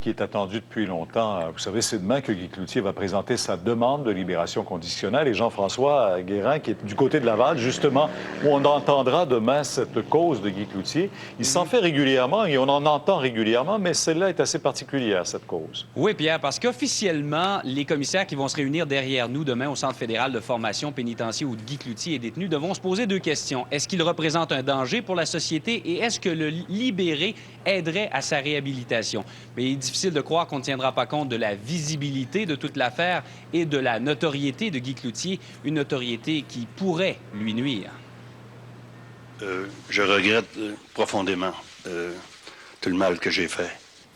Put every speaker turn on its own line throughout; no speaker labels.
Qui est attendu depuis longtemps. Vous savez, c'est demain que Guy Cloutier va présenter sa demande de libération conditionnelle. Et Jean-François Guérin, qui est du côté de Laval, justement, où on entendra demain cette cause de Guy Cloutier. Il s'en fait régulièrement et on en entend régulièrement, mais celle-là est assez particulière, cette cause.
Oui, Pierre, parce qu'officiellement, les commissaires qui vont se réunir derrière nous demain au Centre fédéral de formation pénitentiaire où Guy Cloutier est détenu devront se poser deux questions. Est-ce qu'il représente un danger pour la société et est-ce que le libérer aiderait à sa réhabilitation? Mais il est difficile de croire qu'on ne tiendra pas compte de la visibilité de toute l'affaire et de la notoriété de Guy Cloutier, une notoriété qui pourrait lui nuire.
Je regrette profondément tout le mal que j'ai fait.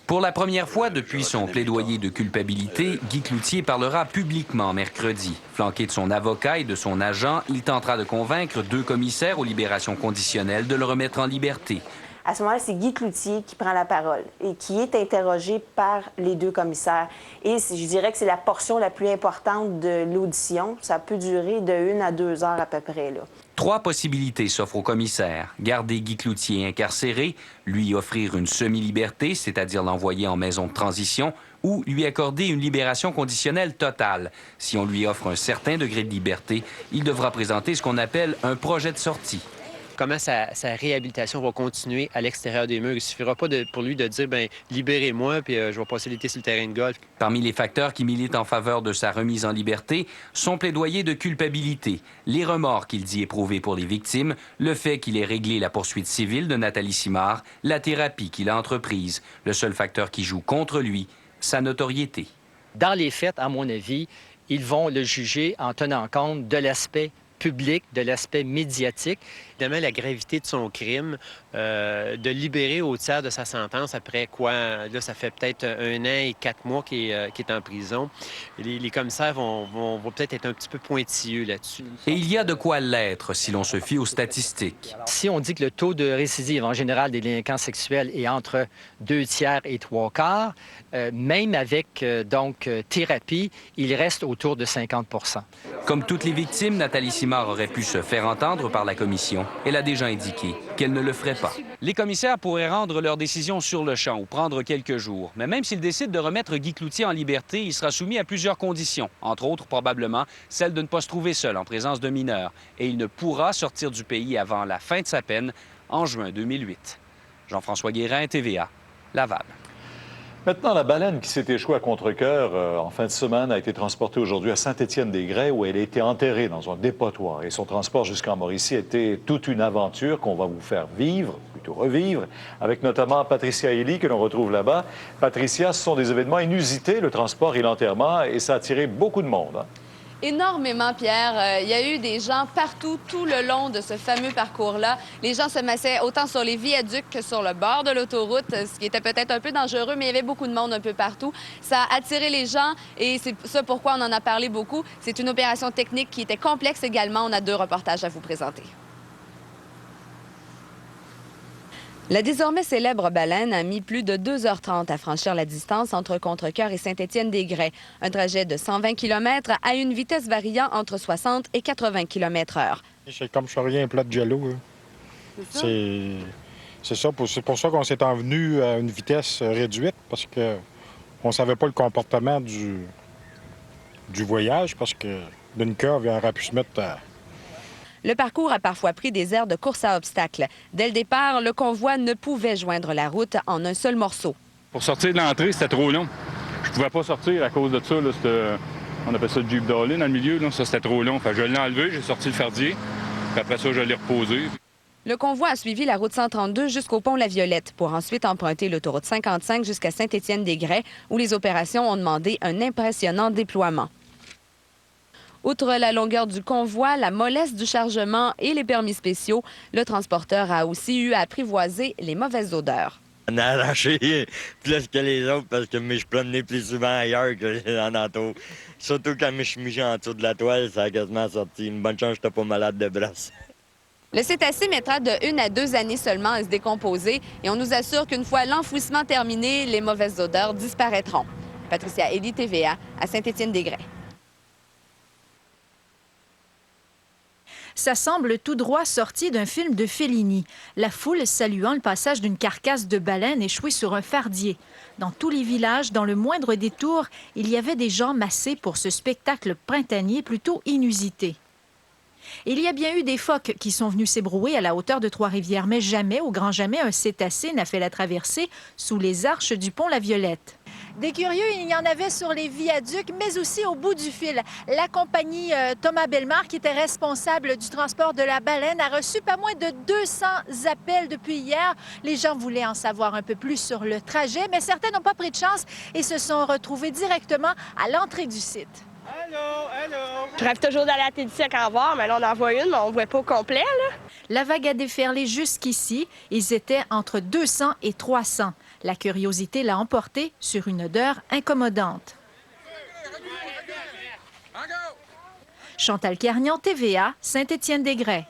Pour la première fois depuis son plaidoyer de culpabilité, Guy Cloutier parlera publiquement mercredi. Flanqué de son avocat et de son agent, il tentera de convaincre deux commissaires aux libérations conditionnelles de le remettre en liberté.
À ce moment-là, c'est Guy Cloutier qui prend la parole et qui est interrogé par les deux commissaires. Et je dirais que c'est la portion la plus importante de l'audition. Ça peut durer de 1 à 2 heures à peu près, là.
Trois possibilités s'offrent au commissaire. Garder Guy Cloutier incarcéré, lui offrir une semi-liberté, c'est-à-dire l'envoyer en maison de transition, ou lui accorder une libération conditionnelle totale. Si on lui offre un certain degré de liberté, il devra présenter ce qu'on appelle un projet de sortie.
Comment sa réhabilitation va continuer à l'extérieur des murs. Il ne suffira pas pour lui de dire, bien, libérez-moi, puis je vais passer l'été sur le terrain de golf.
Parmi les facteurs qui militent en faveur de sa remise en liberté, son plaidoyer de culpabilité, les remords qu'il dit éprouver pour les victimes, le fait qu'il ait réglé la poursuite civile de Nathalie Simard, la thérapie qu'il a entreprise. Le seul facteur qui joue contre lui, sa notoriété.
Dans les faits, à mon avis, ils vont le juger en tenant compte de l'aspect public, de l'aspect médiatique.
Évidemment, la gravité de son crime, de libérer au tiers de sa sentence après quoi? Là, ça fait peut-être 1 an et 4 mois qu'il est en prison. Les commissaires vont peut-être être un petit peu pointilleux là-dessus.
Et il y a de quoi l'être si l'on se fie aux statistiques.
Si on dit que le taux de récidive en général des délinquants sexuels est entre 2 tiers et 3 quarts, même avec thérapie, il reste autour de 50 %.
Comme toutes les victimes, Nathalie Simard aurait pu se faire entendre par la commission. Elle a déjà indiqué qu'elle ne le ferait pas. Les commissaires pourraient rendre leur décision sur le champ ou prendre quelques jours. Mais même s'ils décident de remettre Guy Cloutier en liberté, il sera soumis à plusieurs conditions. Entre autres, probablement, celle de ne pas se trouver seul en présence de mineurs. Et il ne pourra sortir du pays avant la fin de sa peine, en juin 2008. Jean-François Guérin, TVA, Laval.
Maintenant, la baleine qui s'est échouée à contre-cœur en fin de semaine a été transportée aujourd'hui à Saint-Étienne-des-Grès où elle a été enterrée dans un dépotoir. Et son transport jusqu'en Mauricie était toute une aventure qu'on va vous faire vivre, plutôt revivre, avec notamment Patricia Ely que l'on retrouve là-bas. Patricia, ce sont des événements inusités, le transport et l'enterrement, et ça a attiré beaucoup de monde, hein?
Énormément, Pierre. Il y a eu des gens partout, tout le long de ce fameux parcours-là. Les gens se massaient autant sur les viaducs que sur le bord de l'autoroute, ce qui était peut-être un peu dangereux, mais il y avait beaucoup de monde un peu partout. Ça a attiré les gens et c'est ça pourquoi on en a parlé beaucoup. C'est une opération technique qui était complexe également. On a 2 reportages à vous présenter. La désormais célèbre baleine a mis plus de 2h30 à franchir la distance entre Contrecœur et Saint-Étienne-des-Grès. Un trajet de 120 km à une vitesse variant entre 60 et 80 km/h.
C'est comme je ferais un plat de jello. C'est ça. C'est pour ça qu'on s'est envenu à une vitesse réduite, parce qu'on ne savait pas le comportement du voyage, parce que d'une curve, il aurait pu se mettre à...
Le parcours a parfois pris des aires de course à obstacles. Dès le départ, le convoi ne pouvait joindre la route en un seul morceau.
Pour sortir de l'entrée, c'était trop long. Je pouvais pas sortir à cause de ça. Là, on appelle ça le Jeep Dolly dans le milieu. Là. Ça, c'était trop long. Fait que je l'ai enlevé, j'ai sorti le fardier. Puis après ça, je l'ai reposé.
Le convoi a suivi la route 132 jusqu'au pont La Violette pour ensuite emprunter l'autoroute 55 jusqu'à Saint-Étienne-des-Grès où les opérations ont demandé un impressionnant déploiement. Outre la longueur du convoi, la mollesse du chargement et les permis spéciaux, le transporteur a aussi eu à apprivoiser les mauvaises odeurs.
On a arraché plus que les autres parce que je promenais plus souvent ailleurs que en entour. Surtout quand je suis mis en dessous de la toile, ça a quasiment sorti. Une bonne chance, je n'étais pas malade de brosse.
Le cétacé mettra de 1 à 2 années seulement à se décomposer et on nous assure qu'une fois l'enfouissement terminé, les mauvaises odeurs disparaîtront. Patricia Ely, TVA, à Saint-Étienne-des-Grès.
Ça semble tout droit sorti d'un film de Fellini, la foule saluant le passage d'une carcasse de baleine échouée sur un fardier. Dans tous les villages, dans le moindre détour, il y avait des gens massés pour ce spectacle printanier plutôt inusité. Il y a bien eu des phoques qui sont venus s'ébrouer à la hauteur de Trois-Rivières, mais jamais, au grand jamais, un cétacé n'a fait la traversée sous les arches du pont La Violette. Des curieux, il y en avait sur les viaducs, mais aussi au bout du fil. La compagnie Thomas Bellemare, qui était responsable du transport de la baleine, a reçu pas moins de 200 appels depuis hier. Les gens voulaient en savoir un peu plus sur le trajet, mais certains n'ont pas pris de chance et se sont retrouvés directement à l'entrée du site.
Allô, allô! Je rêve toujours d'aller à Tédiciac en voir, mais là, on en voit une, mais on ne voit pas au complet, là.
La vague a déferlé jusqu'ici. Ils étaient entre 200 et 300. La curiosité l'a emporté sur une odeur incommodante. Chantal Kernion, TVA, Saint-Étienne-des-Grès.